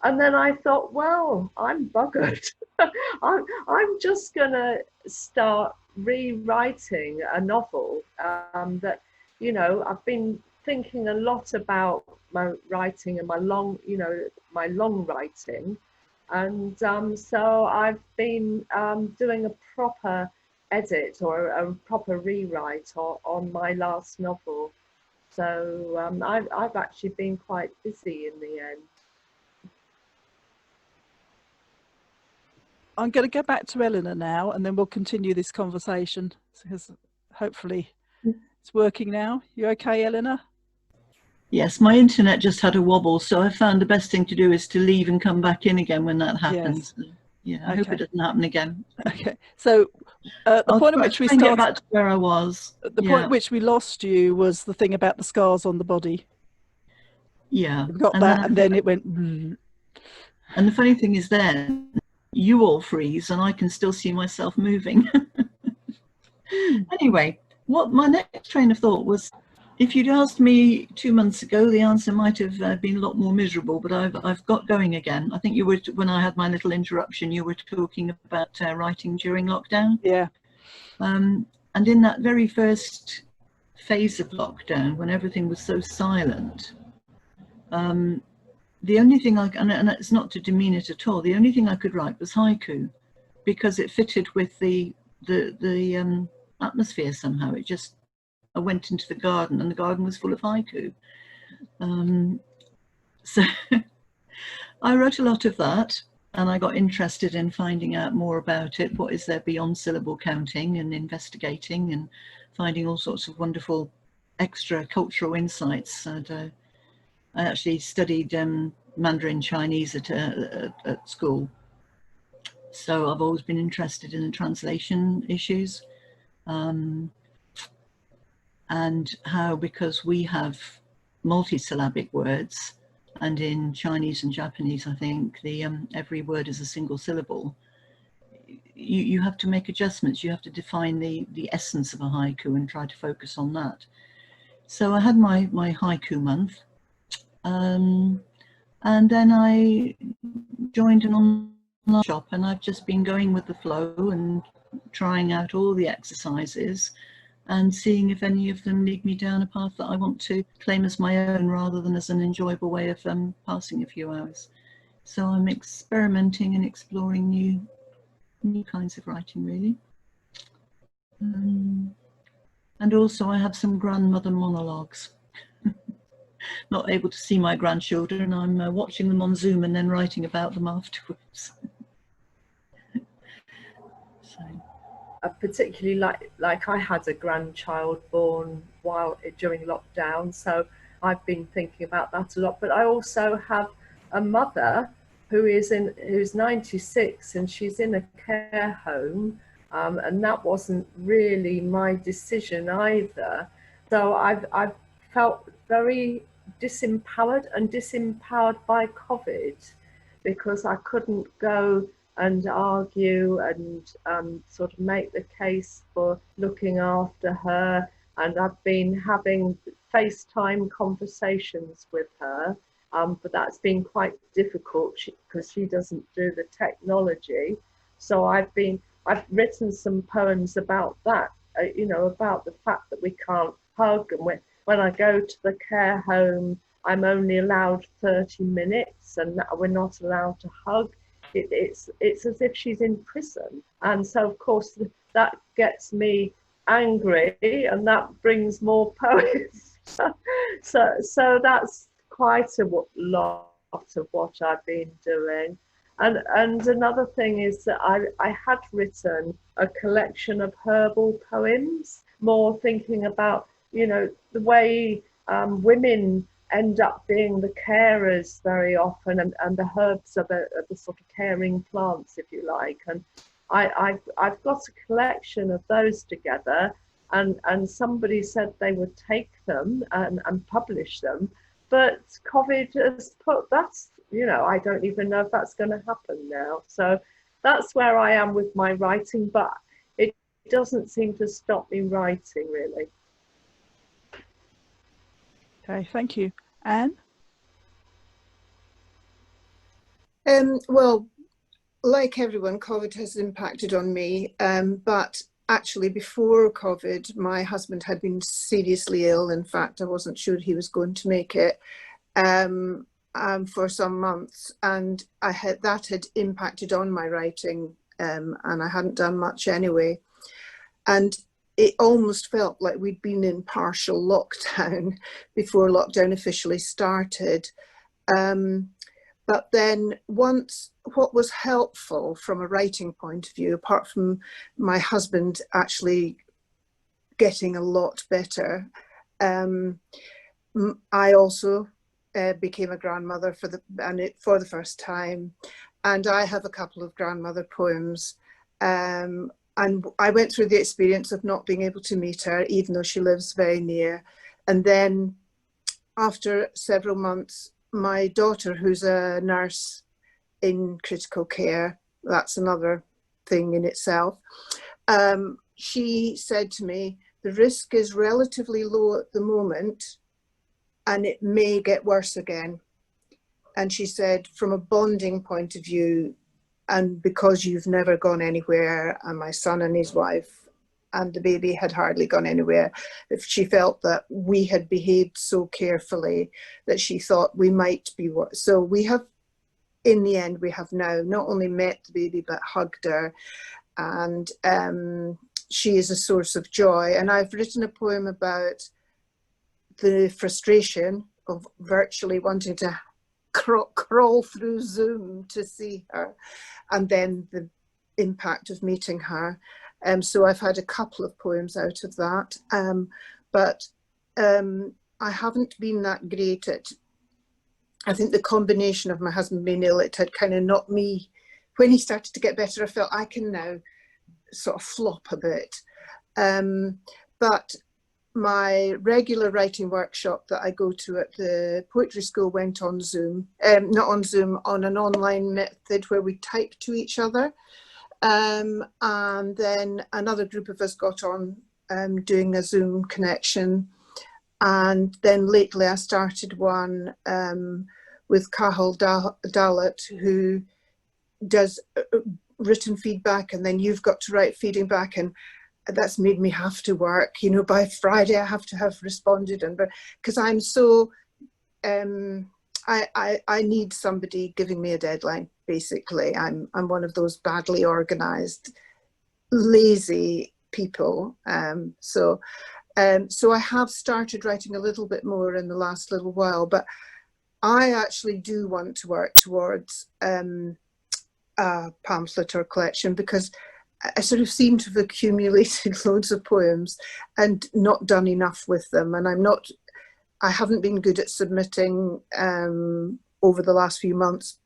And then I thought, well, I'm buggered. I'm just gonna start rewriting a novel that, you know, I've been thinking a lot about my writing and my long writing. And so I've been doing a proper edit or a proper rewrite on my last novel. So I've actually been quite busy in the end. I'm going to go back to Eleanor now, and then we'll continue this conversation, because hopefully it's working now. You okay, Eleanor? Yes, my internet just had a wobble, so I found the best thing to do is to leave and come back in again when that happens. Yes. Yeah, I hope it doesn't happen again. Okay, so the point at which we started, get back to where I was. The point at which we lost you was the thing about the scars on the body. Yeah, We got that, and then it went. And the funny thing is, then you all freeze, and I can still see myself moving. Anyway, what my next train of thought was, if you'd asked me 2 months ago, the answer might have been a lot more miserable, but I've got going again. I think you were, when I had my little interruption, you were talking about writing during lockdown. Yeah. And in that very first phase of lockdown, when everything was so silent, the only thing and it's not to demean it at all, the only thing I could write was haiku, because it fitted with the atmosphere somehow. It just, I went into the garden and the garden was full of haiku. So I wrote a lot of that, and I got interested in finding out more about it. What is there beyond syllable counting, and investigating and finding all sorts of wonderful extra cultural insights. And I actually studied Mandarin Chinese at school. So I've always been interested in the translation issues. And how, because we have multisyllabic words, and in Chinese and Japanese, I think every word is a single syllable, you have to make adjustments. You have to define the essence of a haiku and try to focus on that. So I had my haiku month, and then I joined an online shop, and I've just been going with the flow and trying out all the exercises and seeing if any of them lead me down a path that I want to claim as my own, rather than as an enjoyable way of passing a few hours. So I'm experimenting and exploring new kinds of writing, really. And also I have some grandmother monologues. Not able to see my grandchildren, I'm watching them on Zoom and then writing about them afterwards. So. Particularly like I had a grandchild born during lockdown, so I've been thinking about that a lot. But I also have a mother who's 96, and she's in a care home, and that wasn't really my decision either. So I've felt very disempowered by COVID, because I couldn't go and argue and sort of make the case for looking after her. And I've been having FaceTime conversations with her, but that's been quite difficult because she doesn't do the technology. So I've written some poems about that, you know, about the fact that we can't hug, and when I go to the care home, I'm only allowed 30 minutes and we're not allowed to hug. It's as if she's in prison. And so, of course, that gets me angry, and that brings more poets. so that's quite a lot of what I've been doing. And another thing is that I had written a collection of herbal poems, more thinking about, you know, the way women end up being the carers very often, and the herbs are the sort of caring plants, if you like. And I've got a collection of those together, and somebody said they would take them and publish them, but COVID has put that's, you know, I don't even know if that's going to happen now. So that's where I am with my writing, but it doesn't seem to stop me writing, really. Okay, thank you. Anne? Well, like everyone, COVID has impacted on me, but actually, before COVID, my husband had been seriously ill. In fact, I wasn't sure he was going to make it for some months, and that had impacted on my writing, and I hadn't done much anyway. And it almost felt like we'd been in partial lockdown before lockdown officially started. But then what was helpful from a writing point of view, apart from my husband actually getting a lot better, I also became a grandmother for the first time, and I have a couple of grandmother poems. And I went through the experience of not being able to meet her, even though she lives very near. And then after several months, my daughter, who's a nurse in critical care, that's another thing in itself, she said to me, the risk is relatively low at the moment, and it may get worse again. And she said, from a bonding point of view, and because you've never gone anywhere, and my son and his wife and the baby had hardly gone anywhere, if she felt that we had behaved so carefully that she thought we might be worse. So we have, in the end, we have now not only met the baby, but hugged her. And she is a source of joy. And I've written a poem about the frustration of virtually wanting to crawl through Zoom to see her, and then the impact of meeting her. So I've had a couple of poems out of that, but I haven't been that great at, I think the combination of my husband being ill, it had kind of knocked me, when he started to get better, I felt I can now sort of flop a bit. But my regular writing workshop that I go to at the poetry school went on Zoom, not on Zoom, on an online method where we type to each other. And then another group of us got on doing a Zoom connection. And then lately I started one with Cahal Dalit, who does written feedback, and then you've got to write feedback, and that's made me have to work, you know, by Friday I have to have responded, and because I'm so I need somebody giving me a deadline. Basically, I'm one of those badly organized, lazy people. So I have started writing a little bit more in the last little while, but I actually do want to work towards a pamphlet or collection, because I sort of seem to have accumulated loads of poems and not done enough with them. And I haven't been good at submitting over the last few months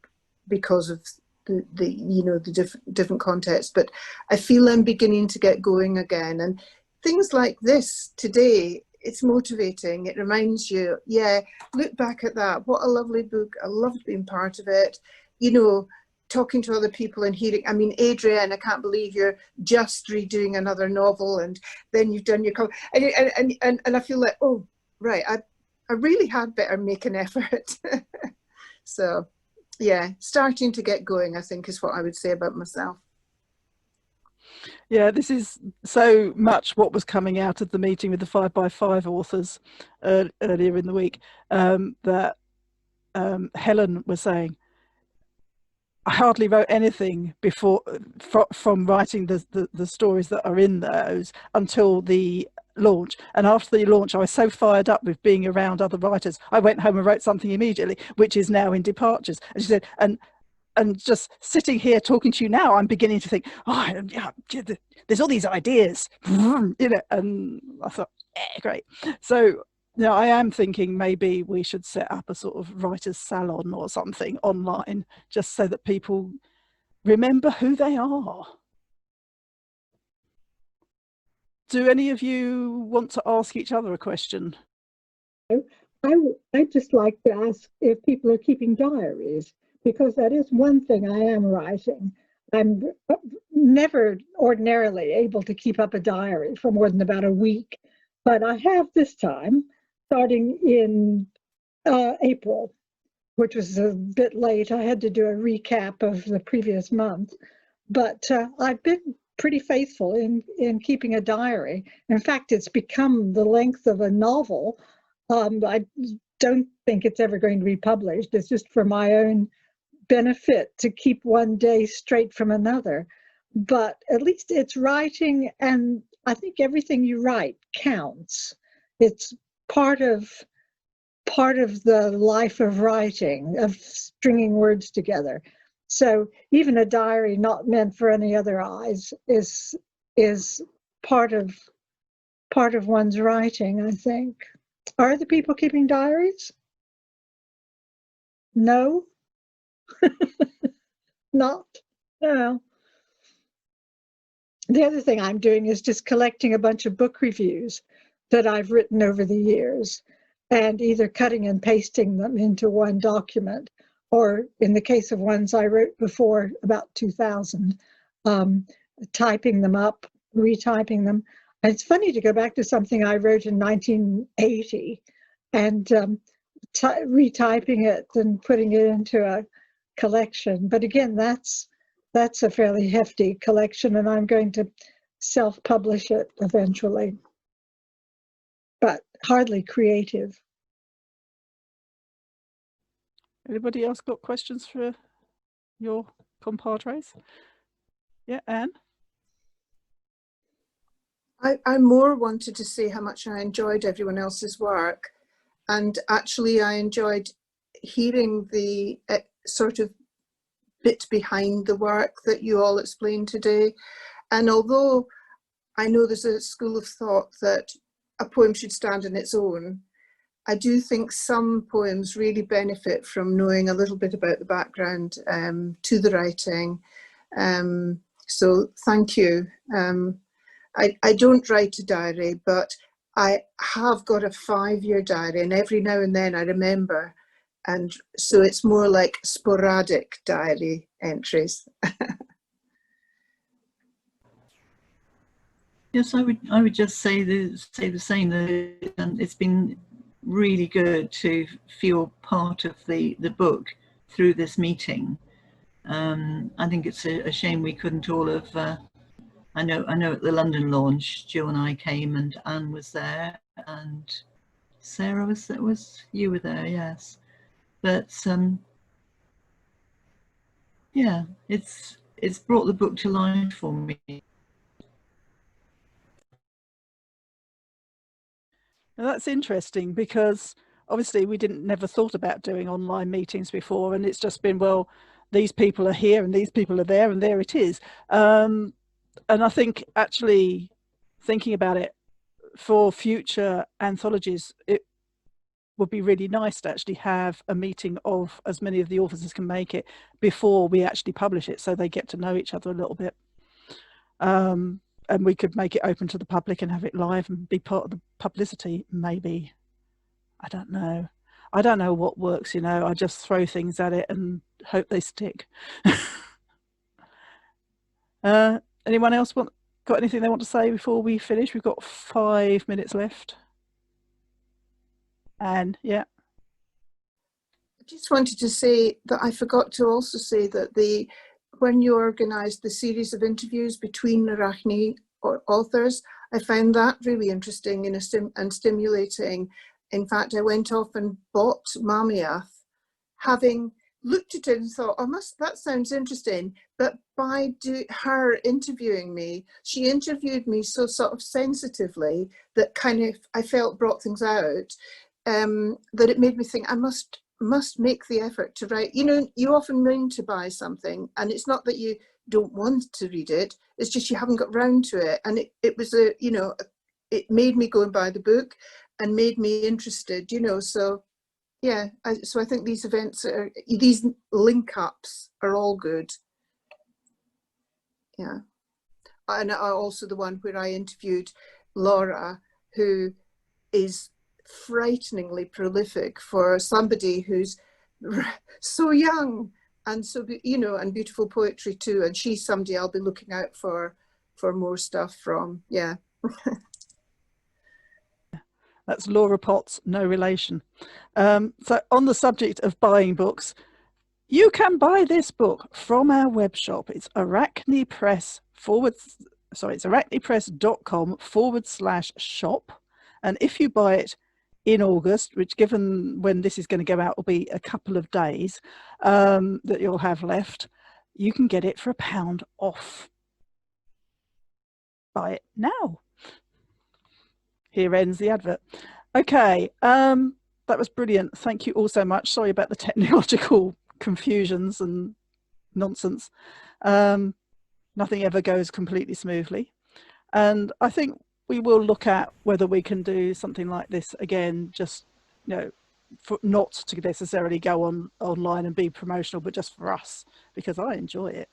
because of the different contexts, but I feel I'm beginning to get going again. And things like this today, it's motivating. It reminds you, yeah, look back at that. What a lovely book. I loved being part of it. You know, talking to other people and hearing, I mean, Adrienne, I can't believe you're just redoing another novel, and then you've done your, and I feel like, oh, right, I really had better make an effort. So, yeah, starting to get going, I think, is what I would say about myself. Yeah, this is so much what was coming out of the meeting with the 5x5 authors earlier in the week, that Helen was saying, I hardly wrote anything before from writing the stories that are in those until the launch. And after the launch, I was so fired up with being around other writers, I went home and wrote something immediately, which is now in Departures. And she said, and just sitting here talking to you now, I'm beginning to think, oh, yeah, there's all these ideas, you know. And I thought, great. So, yeah, I am thinking maybe we should set up a sort of writers' salon or something online, just so that people remember who they are. Do any of you want to ask each other a question? I'd just like to ask if people are keeping diaries, because that is one thing I am writing. I'm never ordinarily able to keep up a diary for more than about a week, but I have this time, starting in April, which was a bit late. I had to do a recap of the previous month, but I've been pretty faithful in keeping a diary. In fact, it's become the length of a novel. I don't think it's ever going to be published. It's just for my own benefit to keep one day straight from another. But at least it's writing, and I think everything you write counts. It's part of the life of writing, of stringing words together. So even a diary not meant for any other eyes is part of one's writing, I think. Are other people keeping diaries? No? Not? No. The other thing I'm doing is just collecting a bunch of book reviews that I've written over the years, and either cutting and pasting them into one document, or in the case of ones I wrote before about 2000, typing them up, retyping them. And it's funny to go back to something I wrote in 1980 and retyping it and putting it into a collection. But again, that's a fairly hefty collection, and I'm going to self-publish it eventually, but hardly creative. Anybody else got questions for your compadres? Yeah, Anne? I more wanted to say how much I enjoyed everyone else's work, and actually I enjoyed hearing the sort of bit behind the work that you all explained today. And although I know there's a school of thought that a poem should stand on its own, I do think some poems really benefit from knowing a little bit about the background to the writing. So thank you. I don't write a diary, but I have got a 5-year diary, and every now and then I remember. And so it's more like sporadic diary entries. Yes, I would just say the same. It's been really good to feel part of the book through this meeting. I think it's a shame we couldn't all have. I know at the London launch, Jill and I came, and Anne was there, and Sarah was you were there, yes. But yeah, it's brought the book to life for me. Now that's interesting, because obviously we never thought about doing online meetings before, and it's just been, well, these people are here and these people are there, and there it is. And I think actually thinking about it for future anthologies, it would be really nice to actually have a meeting of as many of the authors as can make it before we actually publish it, so they get to know each other a little bit. And we could make it open to the public and have it live and be part of the publicity, maybe. I don't know. I don't know what works, you know. I just throw things at it and hope they stick. Anyone else got anything they want to say before we finish? We've got 5 minutes left. And yeah. I just wanted to say that I forgot to also say that when you organised the series of interviews between Arachne authors, I found that really interesting and stimulating. In fact, I went off and bought Mamiath, having looked at it and thought, oh, that sounds interesting. But by her interviewing me, she interviewed me so sort of sensitively that kind of I felt brought things out, that it made me think I must make the effort to write. You know, you often mean to buy something, and it's not that you don't want to read it, it's just you haven't got round to it. And it was it made me go and buy the book and made me interested, you know. So yeah, so I think these events these link ups are all good. Yeah. And also the one where I interviewed Laura, who is frighteningly prolific for somebody who's so young, and so, you know, and beautiful poetry too. And she's somebody I'll be looking out for more stuff from. Yeah. That's Laura Potts, no relation. So on the subject of buying books, you can buy this book from our web shop. It's Arachne Press it's arachnepress.com/shop. And if you buy it in August, which given when this is going to go out will be a couple of days that you'll have left, you can get it for £1 off. Buy it now. Here ends the advert. Okay, that was brilliant. Thank you all so much. Sorry about the technological confusions and nonsense. Nothing ever goes completely smoothly. And I think we will look at whether we can do something like this again, just, you know, for, not to necessarily go online and be promotional, but just for us, because I enjoy it.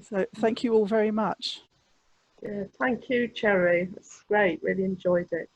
So thank you all very much. Yeah, thank you, Cherry. It's great. Really enjoyed it.